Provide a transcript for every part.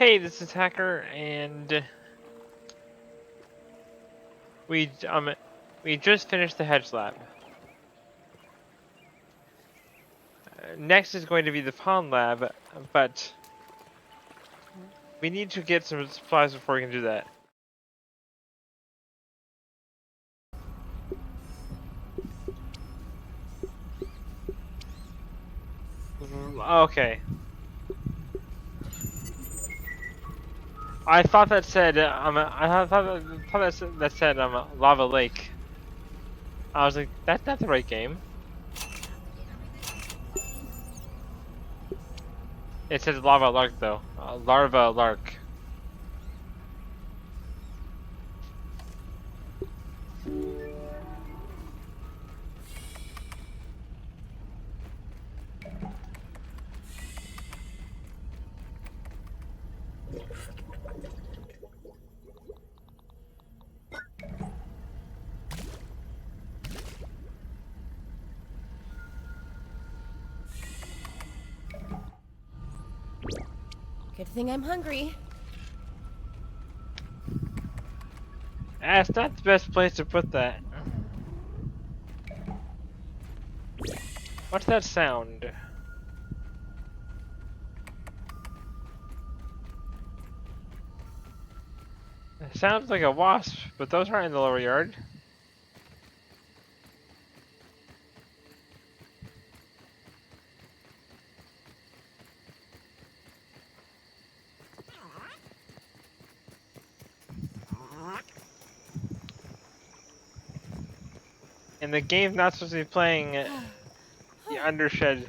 Hey, this is Hacker, and we just finished the hedge lab. Next is going to be the pond lab, but we need to get some supplies before we can do that. Okay. I thought that said that said lava lake. I was like, that's not the right game. It says lava lark though. Larva lark. Good thing I'm hungry. That's not the best place to put that. What's that sound? It sounds like a wasp, but those aren't in the lower yard. And the game's not supposed to be playing the undershed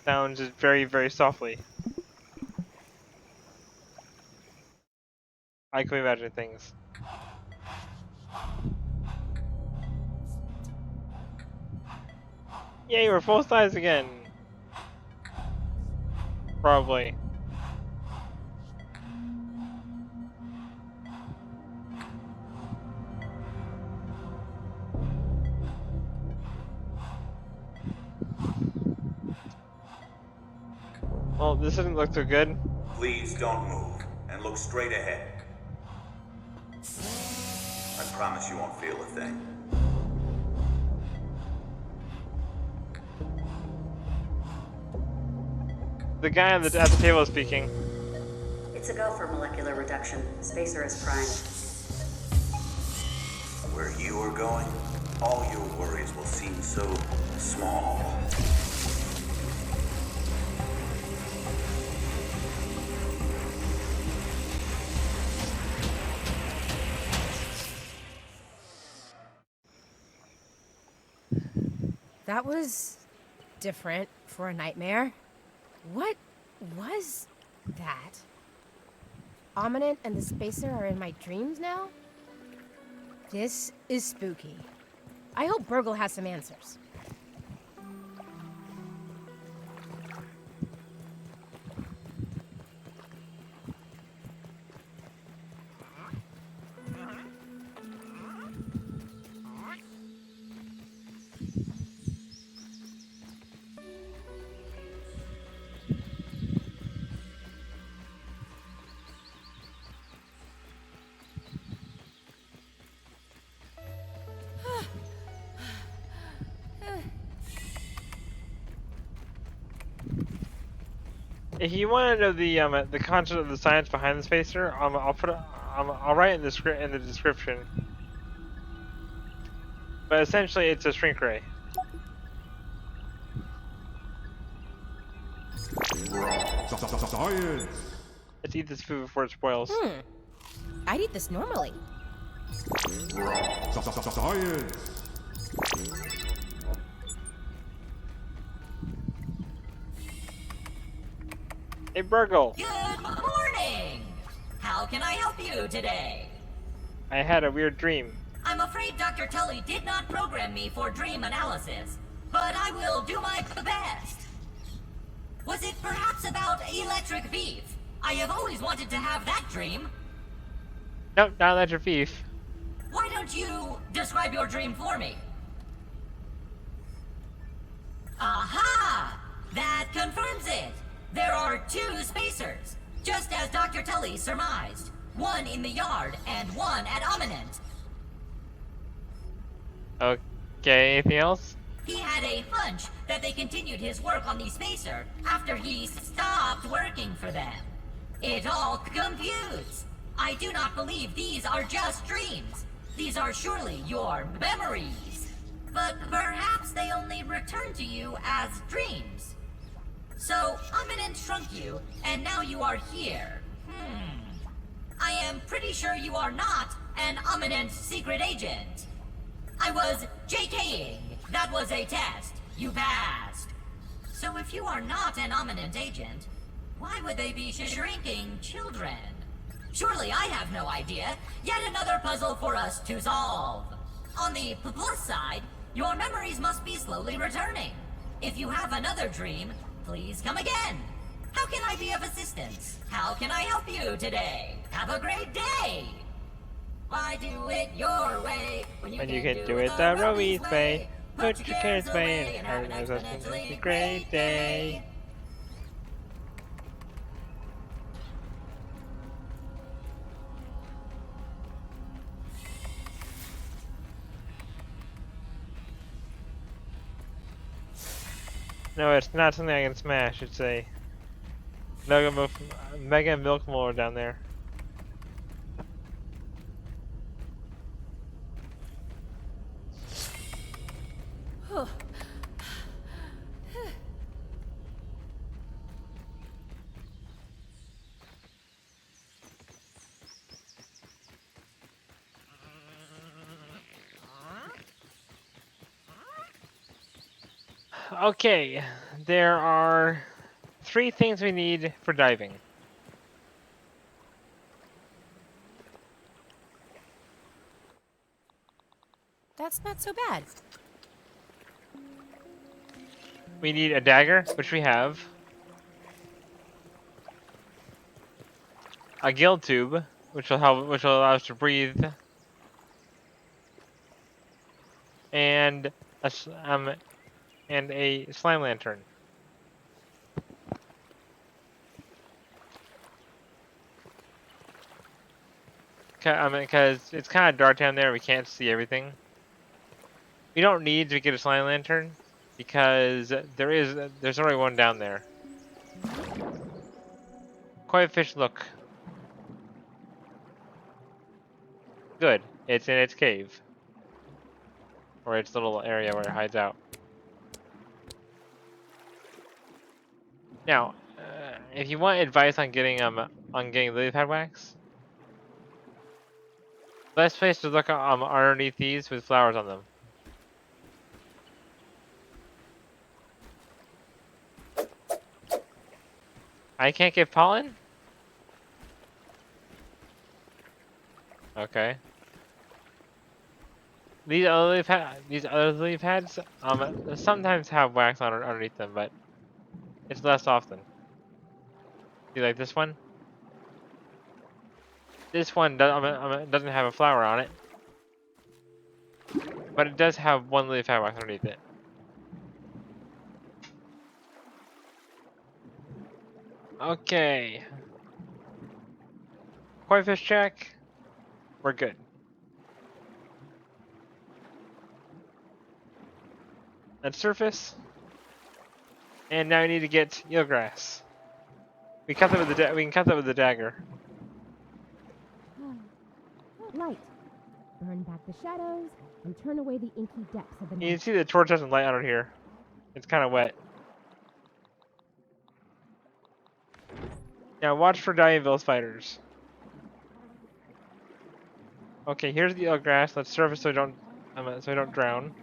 sounds just very, very softly. I can imagine things. Yay, we're full size again! Probably. Well, this doesn't look so good. Please don't move and look straight ahead. I promise you won't feel a thing. The guy at the table is speaking. It's a go for molecular reduction. Spacer is primed. Where you are going, all your worries will seem so small. That was different for a nightmare. What was that? Ominent and the Spacer are in my dreams now? This is spooky. I hope Burgle has some answers. If you want to know the concept of the science behind the spacer, I'll put it, I'll write it in the description. But essentially, it's a shrink ray. Science. Let's eat this food before it spoils. I'd eat this normally. Science. Hey, Burgle! Good morning! How can I help you today? I had a weird dream. I'm afraid Dr. Tully did not program me for dream analysis, but I will do my best. Was it perhaps about electric beef? I have always wanted to have that dream. Nope, not electric beef. Why don't you describe your dream for me? Aha! That confirms it! There are two spacers. Tully surmised. One in the yard and one at Ominent. Okay, anything else? He had a hunch that they continued his work on the spacer after he stopped working for them. It all computes. I do not believe these are just dreams. These are surely your memories. But perhaps they only return to you as dreams. So, Ominent shrunk you, and now you are here. I am pretty sure you are not an Ominent secret agent. I was JKing. That was a test. You passed. So if you are not an Ominent agent, why would they be shrinking children? Surely I have no idea. Yet another puzzle for us to solve. On the plus side, your memories must be slowly returning. If you have another dream, please come again. How can I be of assistance? How can I help you today? Have a great day. Why do it your way when you can do it the Roby's way? Put your cares away and have an exponentially great day. No, it's not something I can smash. It's a mega milk molar down there. Okay, there are 3 things we need for diving. That's not so bad. We need a dagger, which we have. A gill tube, which will allow us to breathe. And a slime lantern. Because it's kind of dark down there, we can't see everything. We don't need to get a slime lantern because there's already one down there. Koi fish, look. Good. It's in its cave. Or its little area where it hides out. Now, if you want advice on getting lily pad wax, best place to look underneath these with flowers on them. I can't get pollen? Okay. These other lily pads sometimes have wax underneath them, but it's less often. See, like this one? This one doesn't have a flower on it, but it does have one lily pad wax underneath it. Okay. Koi fish check. We're good. Let's surface. And now we need to get eelgrass. We can cut that with the dagger. Light. Burn back the shadows and turn away the inky depths of the You can night. see the torch doesn't light under here. It's kind of wet. Now watch for Dianville spiders. Okay, here's the eelgrass. Let's surface so we don't drown.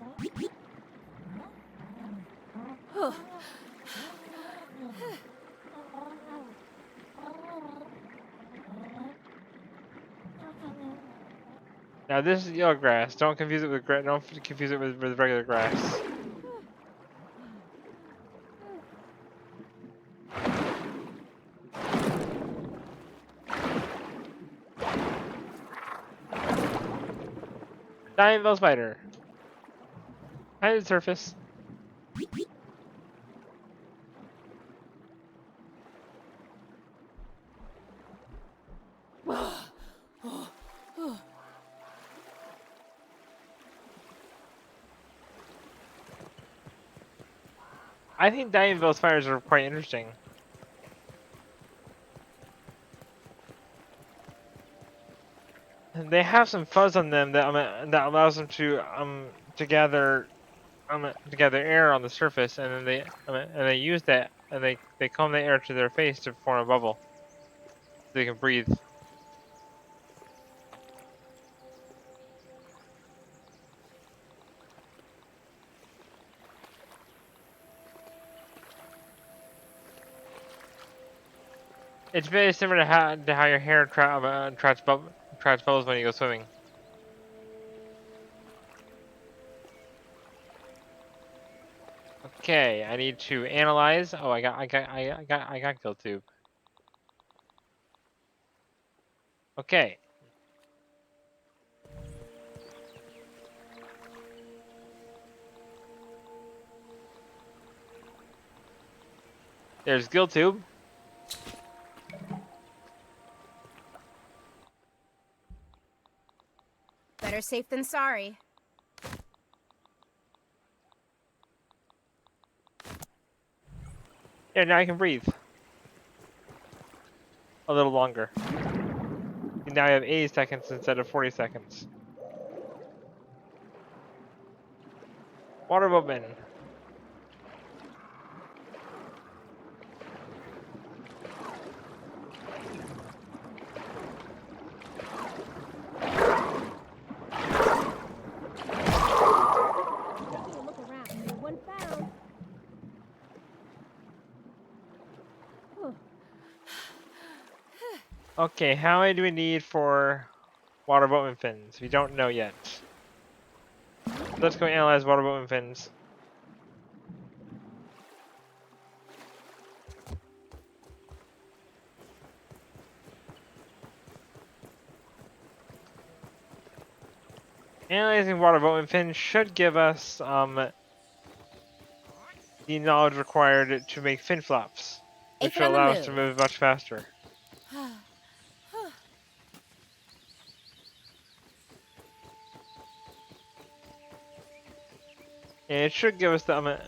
Now this is eelgrass. Don't confuse it with regular grass. Dianville spider. Hide the surface. I think Dianville spiders are quite interesting. And they have some fuzz on them that that allows them to gather air on the surface, and then they use that, and they comb the air to their face to form a bubble so they can breathe. It's very similar to how your hair traps bubbles when you go swimming. Okay, I need to analyze. Oh, I got kill tube. Okay. There's gill tube. Better safe than sorry. Yeah, now I can breathe. A little longer. Now I have 80 seconds instead of 40 seconds. Water boatman. Look around. One found. Okay, how many do we need for water boatman fins? We don't know yet. Let's go analyze water boatman fins. Analyzing water boatman fins should give us the knowledge required to make fin flaps, which will allow us to move much faster. And it should give us the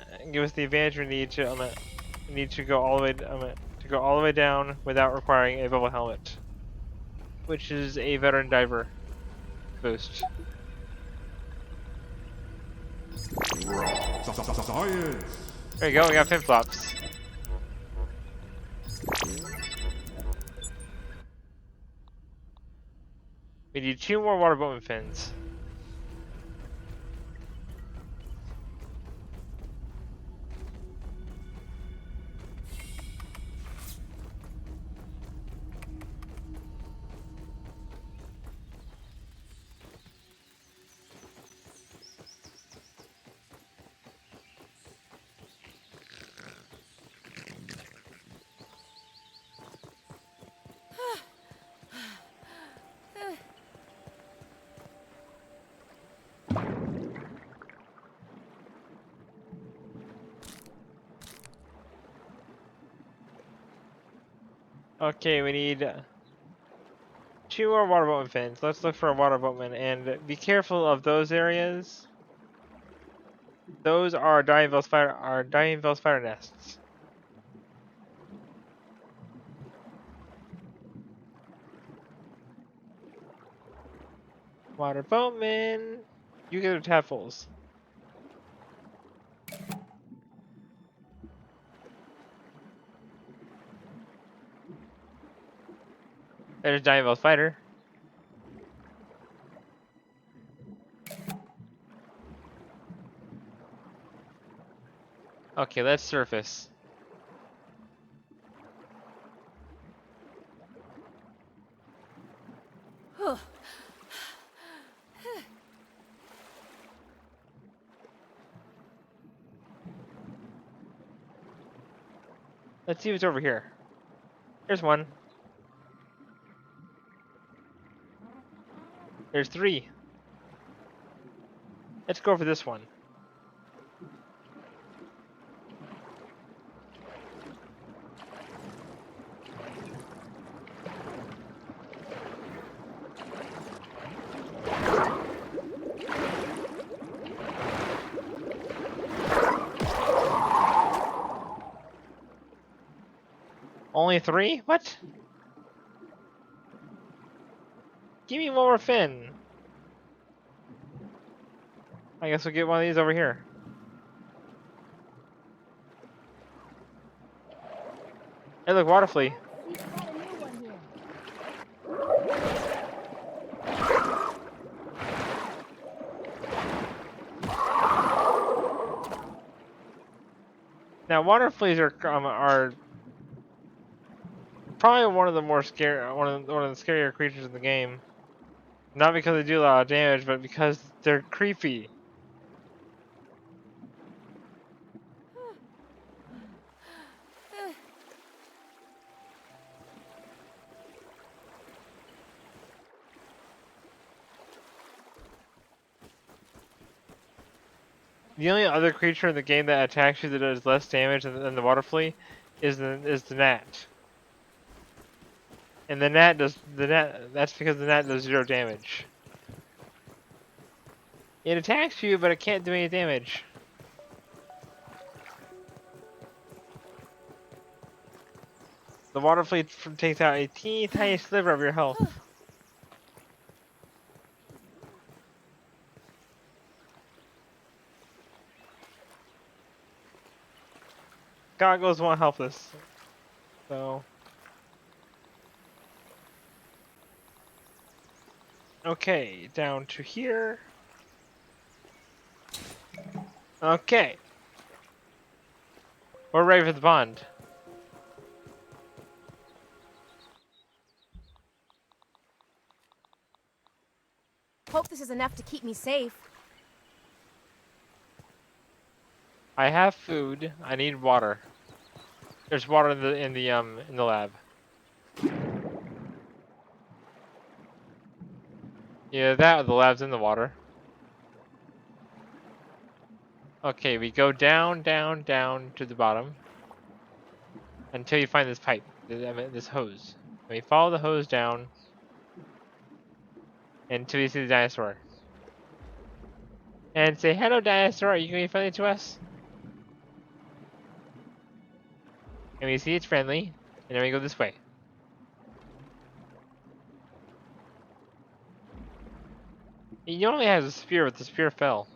advantage we need to go all the way down without requiring a bubble helmet, which is a veteran diver boost. Science. There you go, we got fin flops. We need 2 more water boatman fins. Okay, we need 2 more water boatman fins. Let's look for a water boatman and be careful of those areas. Those are Dianville spider nests. Water boatman, you get the tadpoles. There's Dianville spider. Okay, let's surface. Let's see what's over here. There's one. There's 3. Let's go for this one. Only 3? What? Give me one more fin. I guess we'll get one of these over here. Hey, look, water flea. See, got a new one here. Now, water fleas are probably one of the more one of the scarier creatures in the game. Not because they do a lot of damage, but because they're creepy. The only other creature in the game that attacks you that does less damage than the water flea is the gnat. And the gnat that's because the gnat does 0 damage. It attacks you, but it can't do any damage. The water flea takes out a teeny tiny sliver of your health. Goggles won't help us. So. Okay, down to here. Okay. We're ready for the pond. Hope this is enough to keep me safe. I have food. I need water. There's water in the lab. Yeah, that or the lab's in the water. Okay, we go down, down, down to the bottom until you find this pipe, this hose. And we follow the hose down until you see the dinosaur. And say, hello dinosaur, are you going to be friendly to us? And we see it's friendly, and then we go this way. He only has a spear, but the spear fell.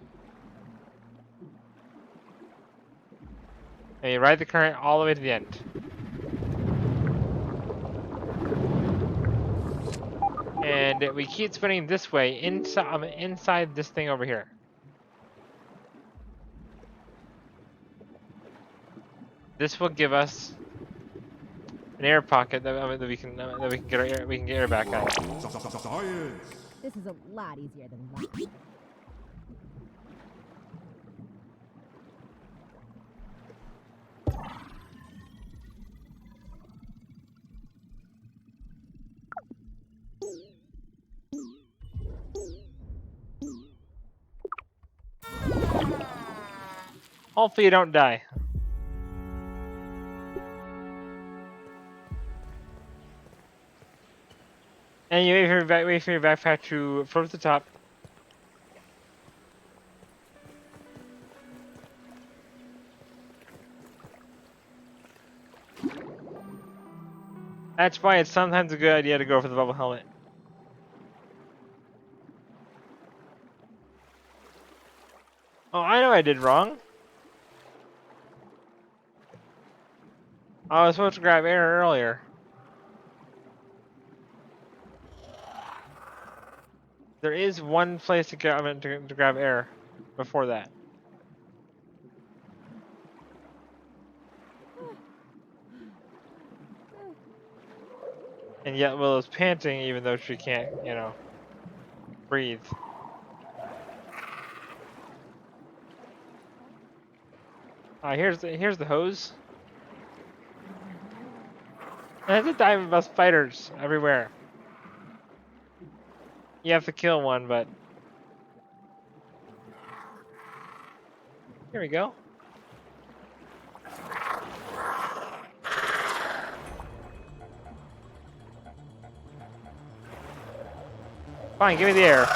And you ride the current all the way to the end. And we keep spinning this way, inside this thing over here. This will give us an air pocket that we can get air back out. This is a lot easier than that. Hopefully you don't die. And you wait for your backpack to float to the top. That's why it's sometimes a good idea to go for the bubble helmet. Oh, I know I did wrong. I was supposed to grab air earlier. There is one place to grab air before that. And yet Willow's panting even though she can't, breathe. Here's the hose. And there's a diamond bus spiders everywhere. You have to kill one, but here we go. Fine, give me the air.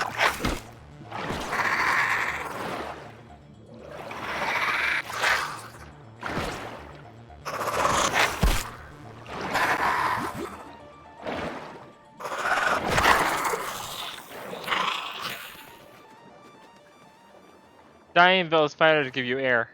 Dying veil spiders give you air.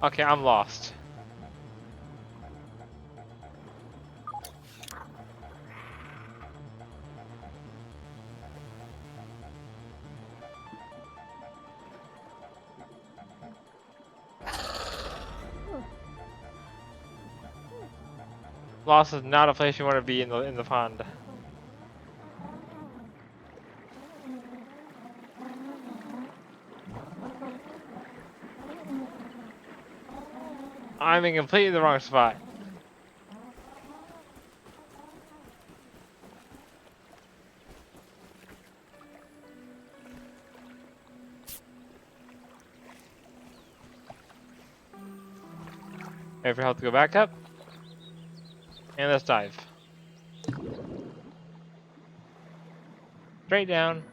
Okay, I'm lost. Lost is not a place you want to be in the pond. I'm in completely the wrong spot. Wait for health to go back up. And let's dive. Straight down.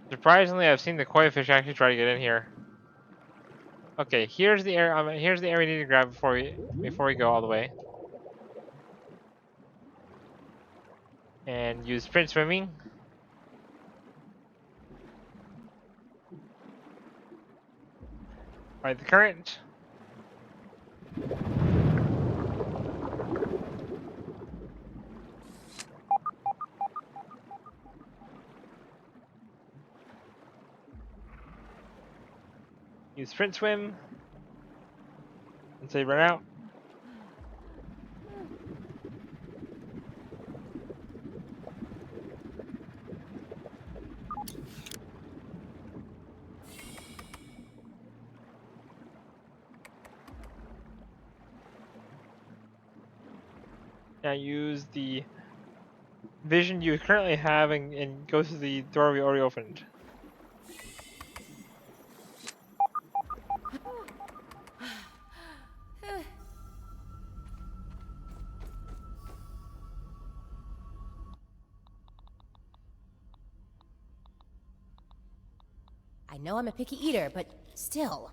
Surprisingly, I've seen the koi fish actually try to get in here. Okay, here's the air. Here's the air we need to grab before we go all the way. And use sprint swimming. Ride the current. Use sprint swim. And say run out. Now use the vision you currently have and go through the door we already opened. I know I'm a picky eater, but still.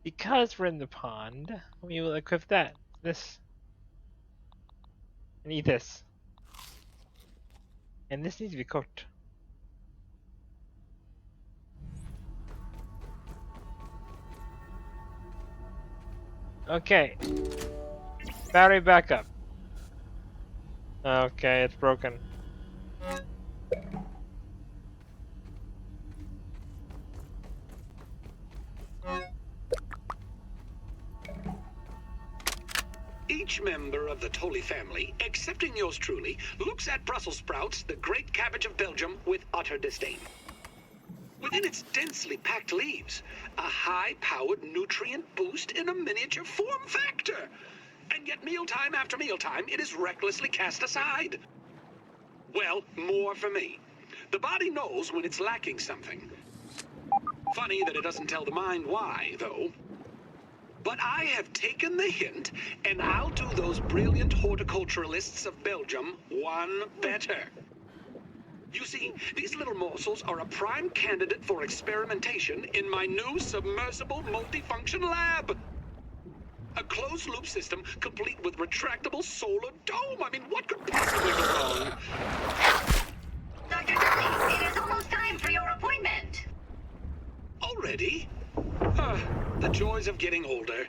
Because we're in the pond, we will equip this, and eat this. And this needs to be cooked. Okay. Battery backup. Okay, it's broken. Each member of the Tully family, excepting yours truly, looks at Brussels sprouts, the great cabbage of Belgium, with utter disdain. Within its densely packed leaves, a high-powered nutrient boost in a miniature form factor. And yet mealtime after mealtime, it is recklessly cast aside. Well, more for me. The body knows when it's lacking something. Funny that it doesn't tell the mind why, though. But I have taken the hint, and I'll do those brilliant horticulturalists of Belgium one better. You see, these little morsels are a prime candidate for experimentation in my new submersible multifunction lab. A closed-loop system complete with retractable solar dome. I mean, what could possibly go wrong? Dr. Tully, it is almost time for your appointment. Already? The joys of getting older.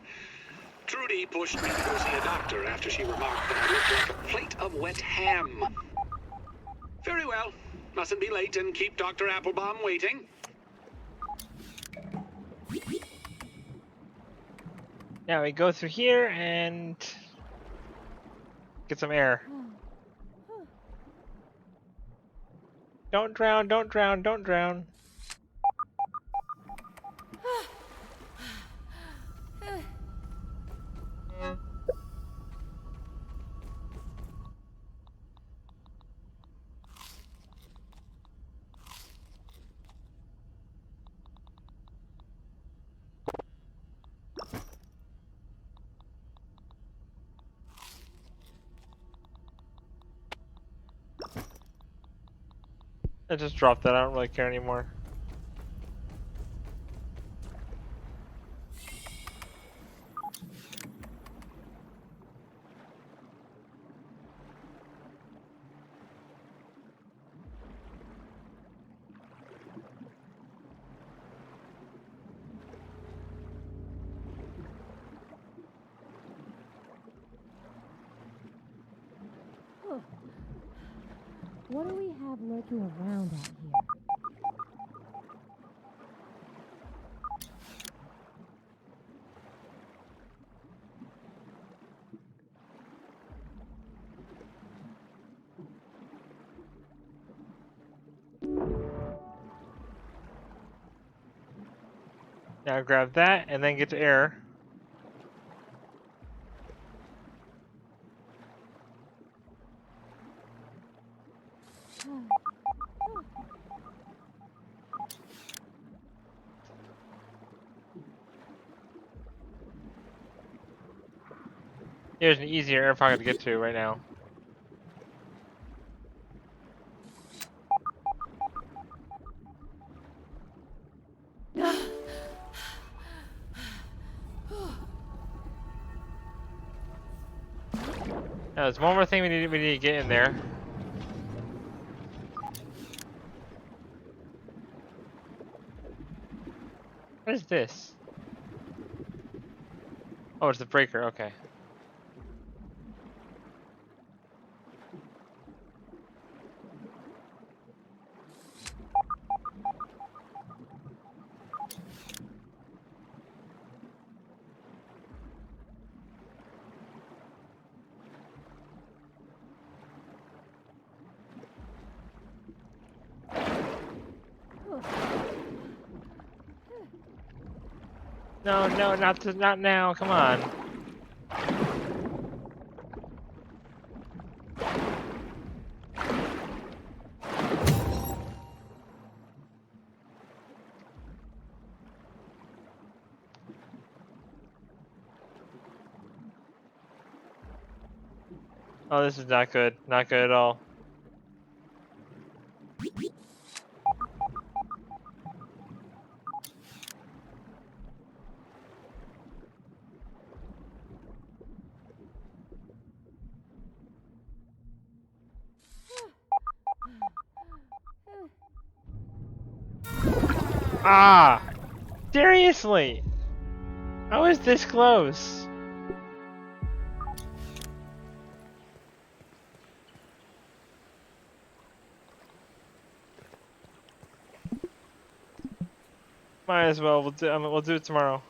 Trudy pushed me to go see a doctor after she remarked that I looked like a plate of wet ham. Very well. Mustn't be late and keep Dr. Applebaum waiting. Now we go through here and get some air. Don't drown, don't drown, don't drown. I just dropped that. I don't really care anymore. What do we have lurking around out here? Now grab that and then get to air. Here's an easier air pocket to get to right now. Now there's one more thing we need to get in there. What is this? Oh, it's the breaker. Okay. No, no, not now. Come on. Oh, this is not good. Not good at all. Ah! Seriously! I was this close. Might as well. We'll do it tomorrow.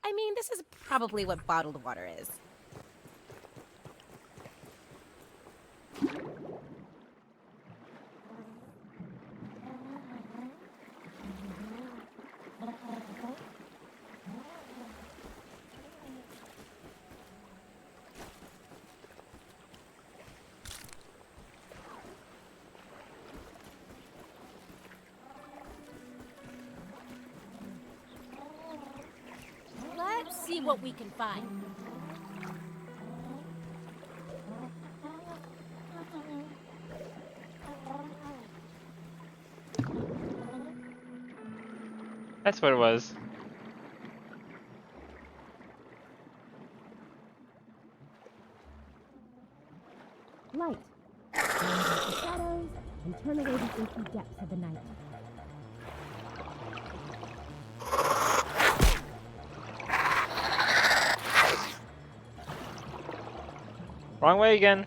I mean, this is probably what bottled water is. Let's see what we can find. That's what it was. Light. Burn out the shadows and turn away the inky depths of the night. Wrong way again.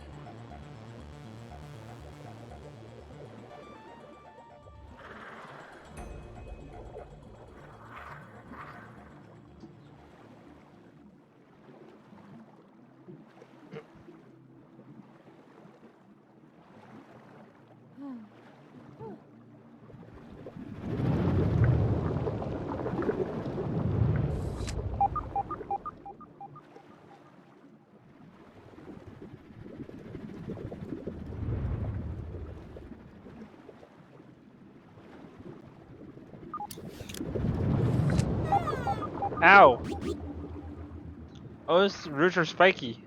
Ow! Oh, those roots are spiky.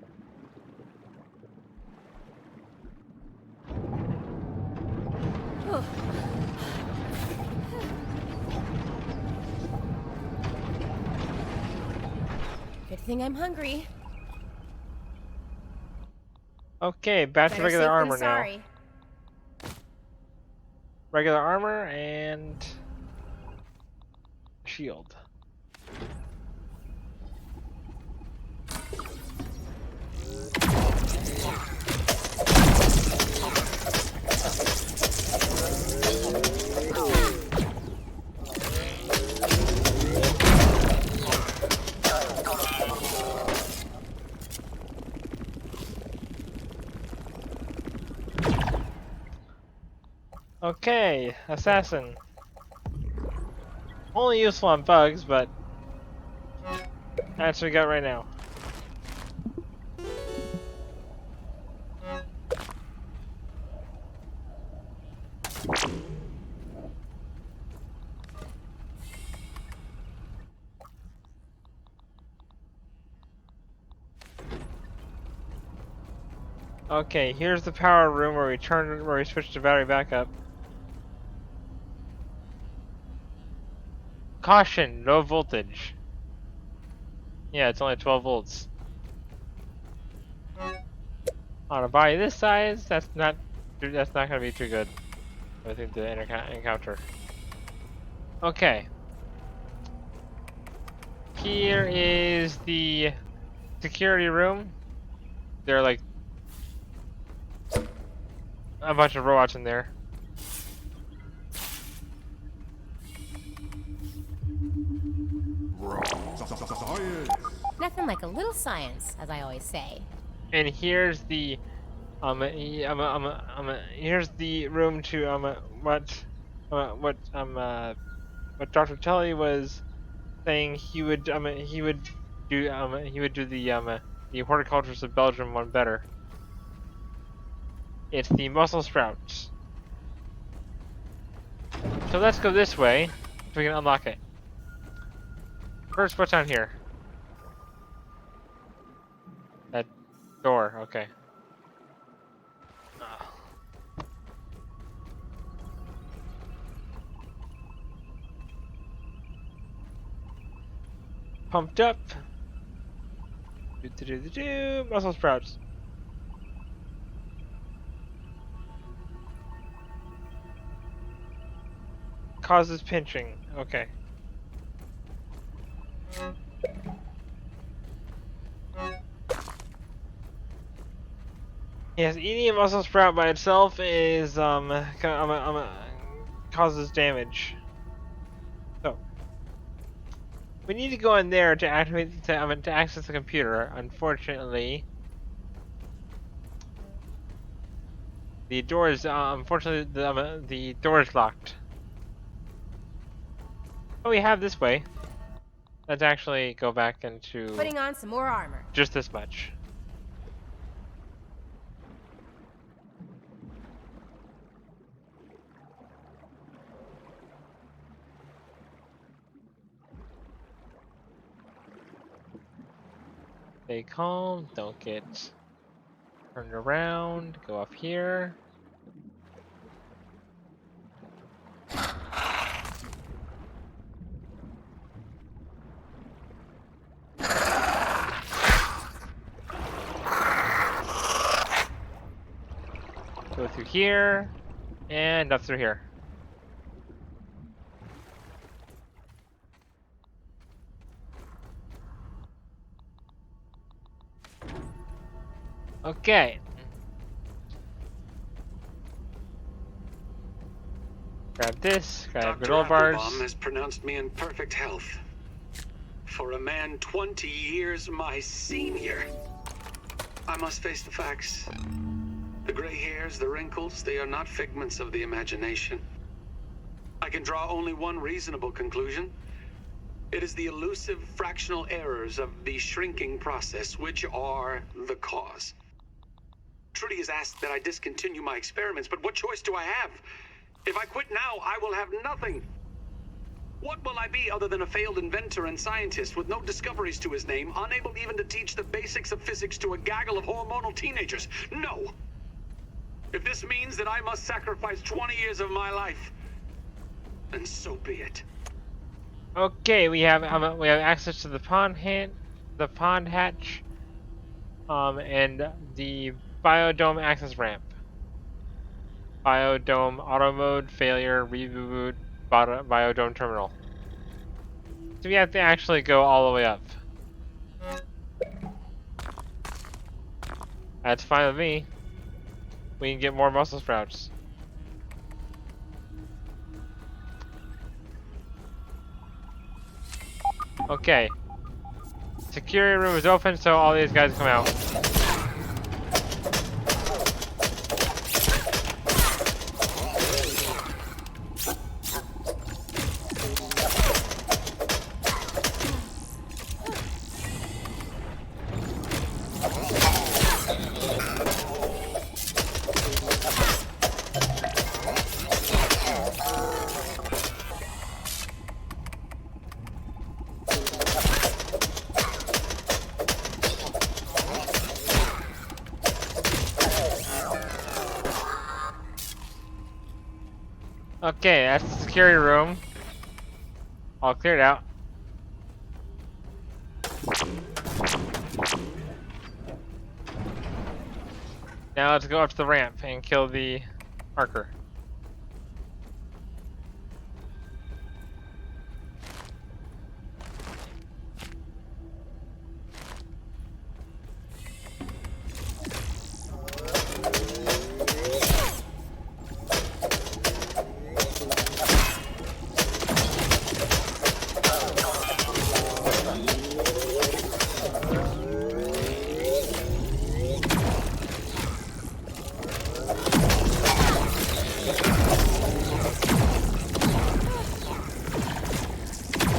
Good thing I'm hungry. Okay, back to Better regular safe than armor now. sorry. Regular armor and shield. Okay, assassin. Only useful on bugs, but that's what we got right now. Okay, here's the power room where we switch the battery back up. Caution, low voltage. Yeah, it's only 12 volts. On a body this size, that's not gonna be too good. I think to encounter. Okay. Here is the security room. There are like a bunch of robots in there. Nothing like a little science, as I always say. And here's the here's the room to what Dr. Tully was saying he would do the horticulturists of Belgium one better. It's the mussel sprouts. So let's go this way so we can unlock it. First, what's down here? That door, okay. Pumped up. Mussel sprouts. Causes pinching. Okay. Yes, eating a mussel sprout by itself is causes damage. So we need to go in there to activate to access the computer. Unfortunately, the door is unfortunately the door is locked. Oh, we have this way. Let's actually go back into Putting on some more armor. just this much. Stay calm, don't get turned around, go up here. Go through here, and up through here. Okay. Grab this, grab Dr. granola bars. Applebaum has pronounced me in perfect health. For a man 20 years my senior, I must face the facts. The gray hairs, the wrinkles, they are not figments of the imagination. I can draw only one reasonable conclusion. It is the elusive fractional errors of the shrinking process which are the cause. Trudy has asked that I discontinue my experiments, but what choice do I have? If I quit now, I will have nothing. What will I be other than a failed inventor and scientist with no discoveries to his name, unable even to teach the basics of physics to a gaggle of hormonal teenagers? No! If this means that I must sacrifice 20 years of my life, then so be it. Okay, we have access to the pond hatch, and the biodome access ramp. Biodome auto mode failure reboot biodome terminal. So we have to actually go all the way up. That's fine with me. We can get more muscle sprouts. Okay. Security room is open, so all these guys come out. Okay, that's the security room. All cleared out. Now let's go up to the ramp and kill the marker.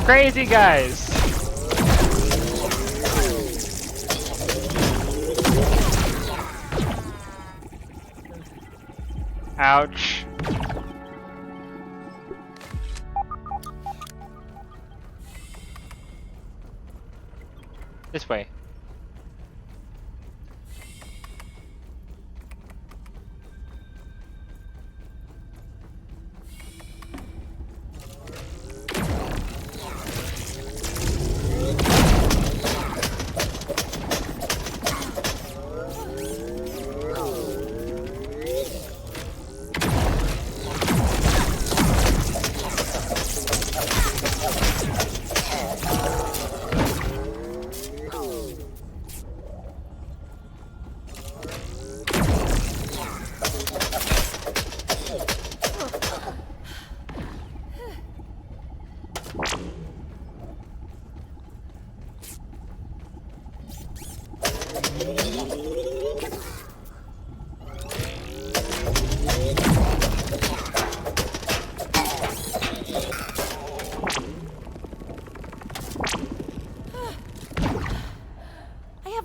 Crazy guys! Ouch. This way.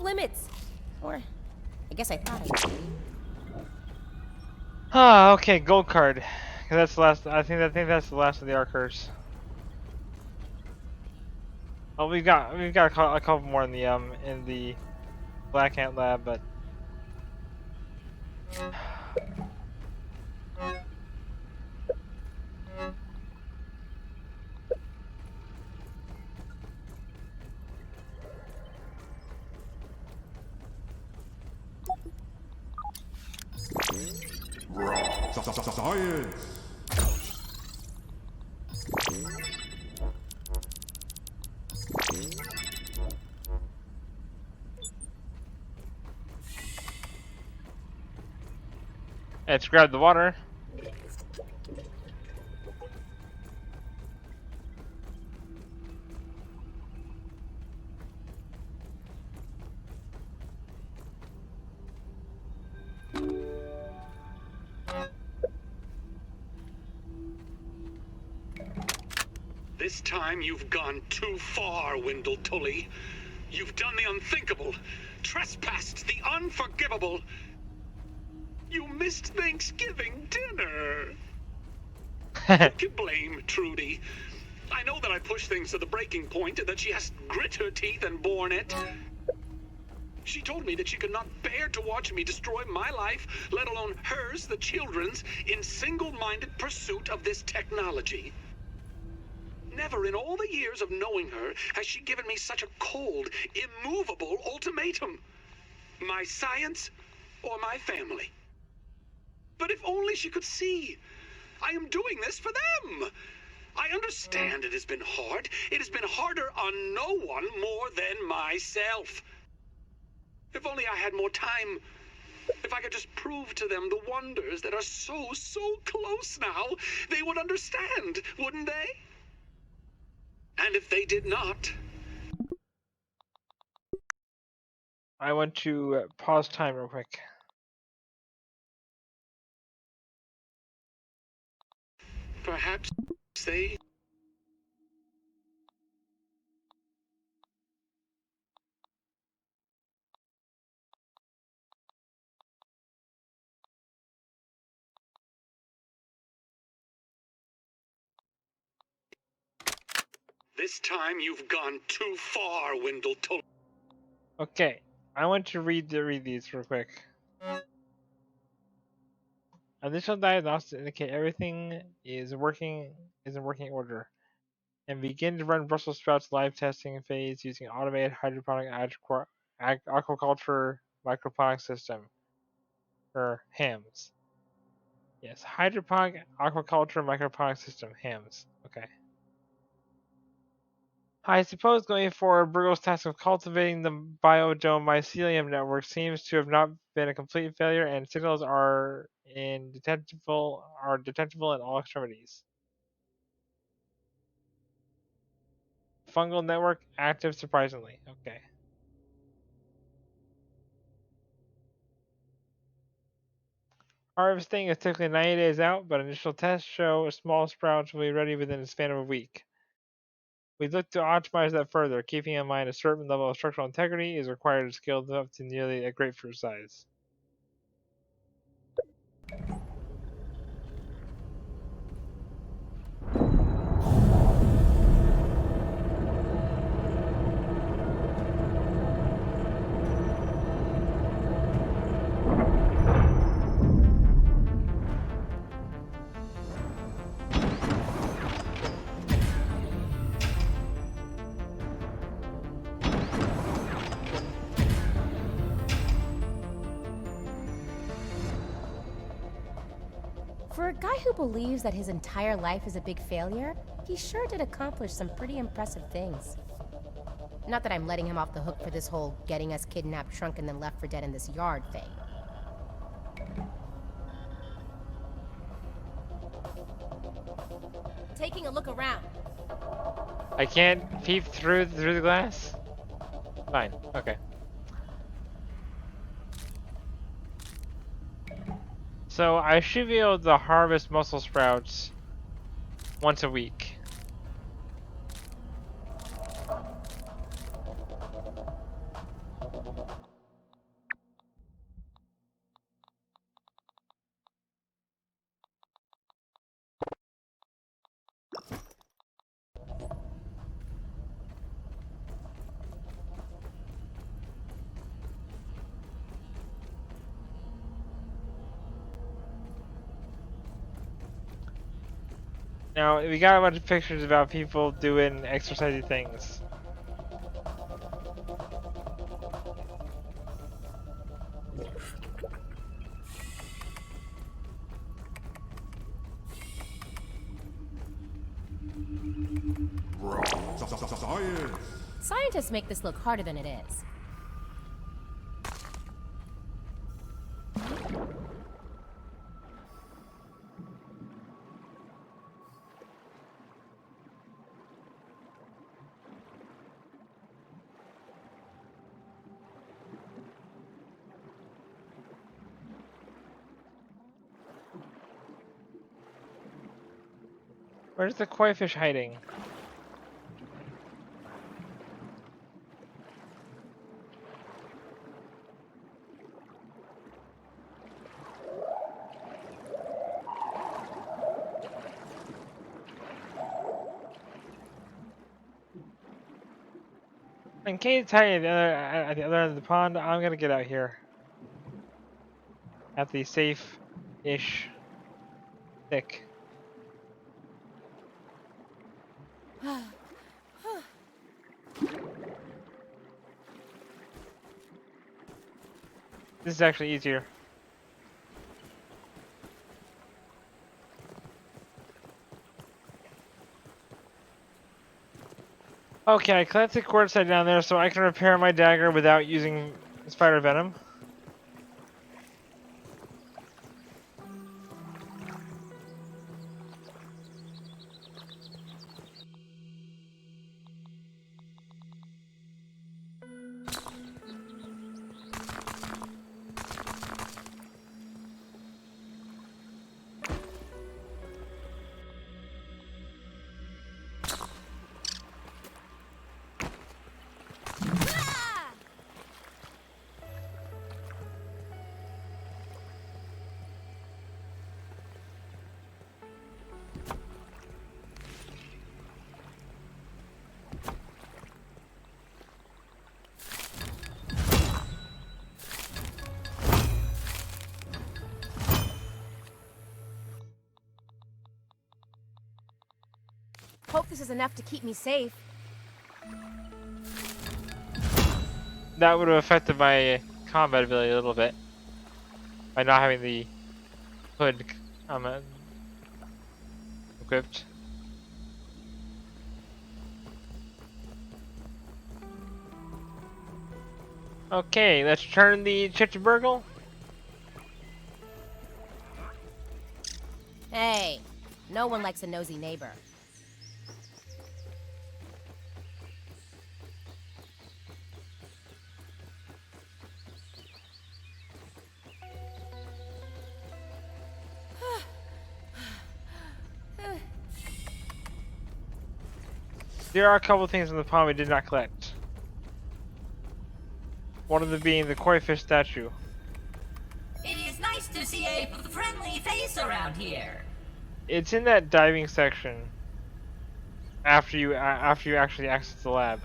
Limits. Or, I guess I thought I did. Ah, okay, gold card. 'Cause that's the last. I think that's the last of the archers. Oh, we've got a couple more in the Black Ant lab, but Science! let's grab the water. This time you've gone too far, Wendell Tully. You've done the unthinkable, trespassed the unforgivable. You missed Thanksgiving dinner. Who can blame Trudy? I know that I pushed things to the breaking point and that she has grit her teeth and borne it. She told me that she could not bear to watch me destroy my life, let alone hers, the children's, in single-minded pursuit of this technology. Never in all the years of knowing her has she given me such a cold, immovable ultimatum. My science or my family. But if only she could see. I am doing this for them. I understand it has been hard. It has been harder on no one more than myself. If only I had more time. If I could just prove to them the wonders that are so close now, they would understand, wouldn't they? And if they did not, I want to pause time real quick. perhaps they... This time you've gone too far, Wendell told. Okay, I want to read these real quick. Initial diagnostics indicate everything is in working order, and begin to run Brussels sprouts live testing phase using automated hydroponic aquaculture microponic system, or HAMS. Yes, hydroponic aquaculture microponic system, HAMS. Okay. I suppose going forward, Brueggel's task of cultivating the biodome mycelium network seems to have not been a complete failure, and signals are detectable in all extremities. Fungal network active surprisingly. Okay. Harvesting is typically 90 days out, but initial tests show small sprouts will be ready within the span of a week. We look to optimize that further, keeping in mind a certain level of structural integrity is required to scale them up to nearly a grapefruit size. For a guy who believes that his entire life is a big failure, he sure did accomplish some pretty impressive things. Not that I'm letting him off the hook for this whole getting us kidnapped, shrunk, and then left for dead in this yard thing. Taking a look around. I can't peep through the glass? Fine, okay. So I should be able to harvest mussel sprouts once a week. Now, we got a bunch of pictures about people doing exercisey things. Science! Scientists make this look harder than it is. Where's the koi fish hiding? in case hiding at the other end of the pond, I'm gonna get out here. At the safe-ish thick. This is actually easier. Okay, I collected quartzite down there so I can repair my dagger without using spider venom. Hope this is enough to keep me safe. That would have affected my combat ability a little bit by not having the hood equipped. Okay, let's turn the Chitterburgle. Hey, no one likes a nosy neighbor. There are a couple things in the pond we did not collect. One of them being the koi fish statue. It is nice to see a friendly face around here. It's in that diving section. After you actually access the lab.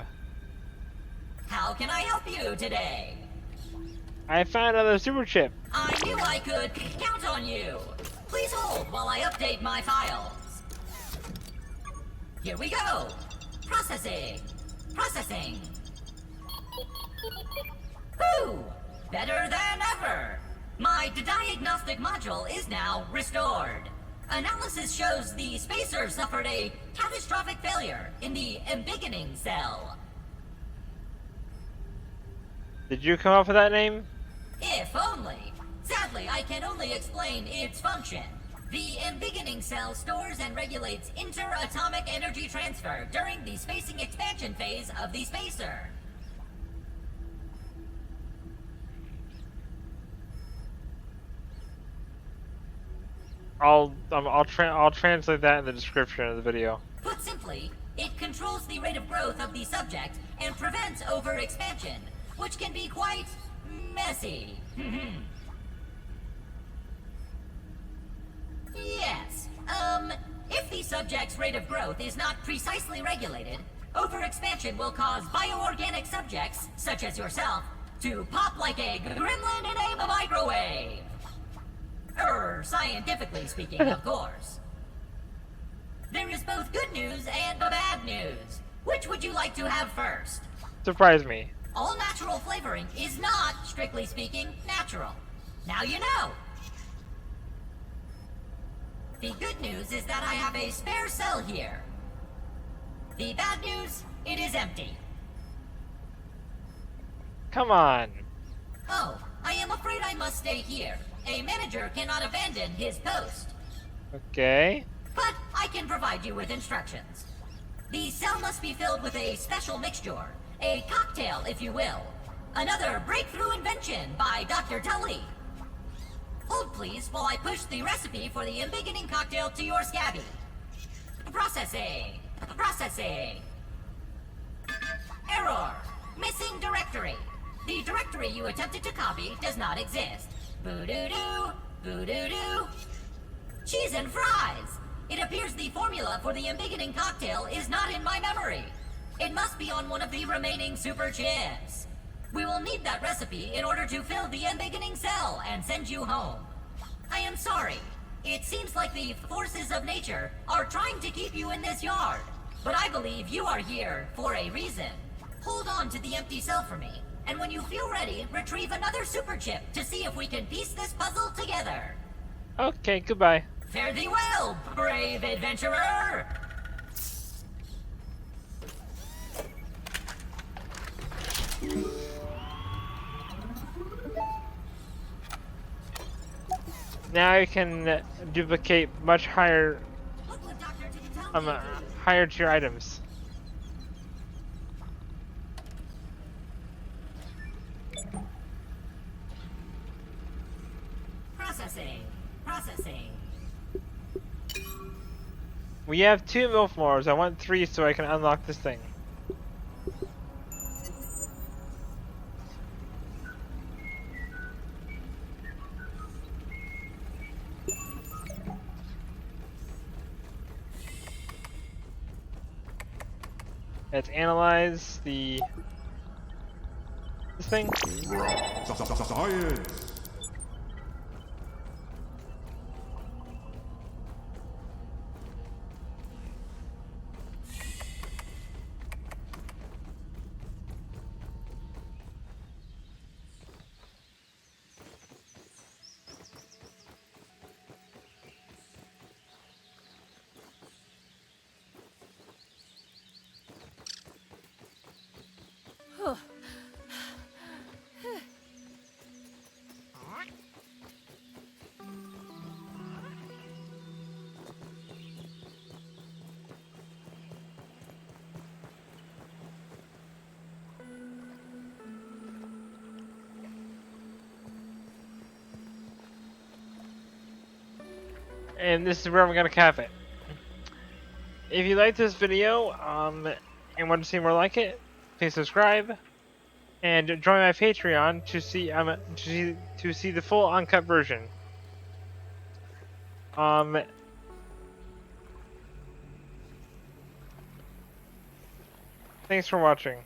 How can I help you today? I found another super chip. I knew I could count on you. Please hold while I update my files. Here we go. Processing. Processing. Whew! Better than ever. My diagnostic module is now restored. Analysis shows the spacer suffered a catastrophic failure in the Embiggening cell. Did you come up with that name? If only. Sadly, I can only explain its function. The Embiggening cell stores and regulates inter-atomic energy transfer during the spacing expansion phase of the spacer. I'll translate that in the description of the video. Put simply, it controls the rate of growth of the subject and prevents overexpansion, which can be quite messy. Yes. If the subject's rate of growth is not precisely regulated, overexpansion will cause bioorganic subjects, such as yourself, to pop like a gremlin in a microwave. Scientifically speaking, of course. There is both good news and bad news. Which would you like to have first? Surprise me. All natural flavoring is not, strictly speaking, natural. Now you know. The good news is that I have a spare cell here. The bad news, it is empty. Come on. Oh, I am afraid I must stay here. A manager cannot abandon his post. Okay. But I can provide you with instructions. The cell must be filled with a special mixture. A cocktail, if you will. Another breakthrough invention by Dr. Tully. Hold please while I push the recipe for the Embiggening cocktail to your scabby. Processing. Processing. Error. Missing directory. The directory you attempted to copy does not exist. Boo-doo-doo. Boo-doo-doo. Cheese and fries. It appears the formula for the Embiggening cocktail is not in my memory. It must be on one of the remaining super chips. We will need that recipe in order to fill the Embiggening cell and send you home. I am sorry. It seems like the forces of nature are trying to keep you in this yard. But I believe you are here for a reason. Hold on to the empty cell for me, and when you feel ready, retrieve another super chip to see if we can piece this puzzle together. Okay, goodbye. Fare thee well, brave adventurer! Now you can duplicate much higher, What would Dr. Ticketell do? higher tier items. Processing. Processing. We have 2 MILF mores. I want 3 so I can unlock this thing. Let's analyze this thing. Science. And this is where I'm gonna cap it. If you like this video, and want to see more like it, please subscribe and join my Patreon to see the full uncut version. Thanks for watching.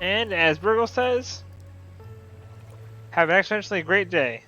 And as Burgle says, have an exponentially great day.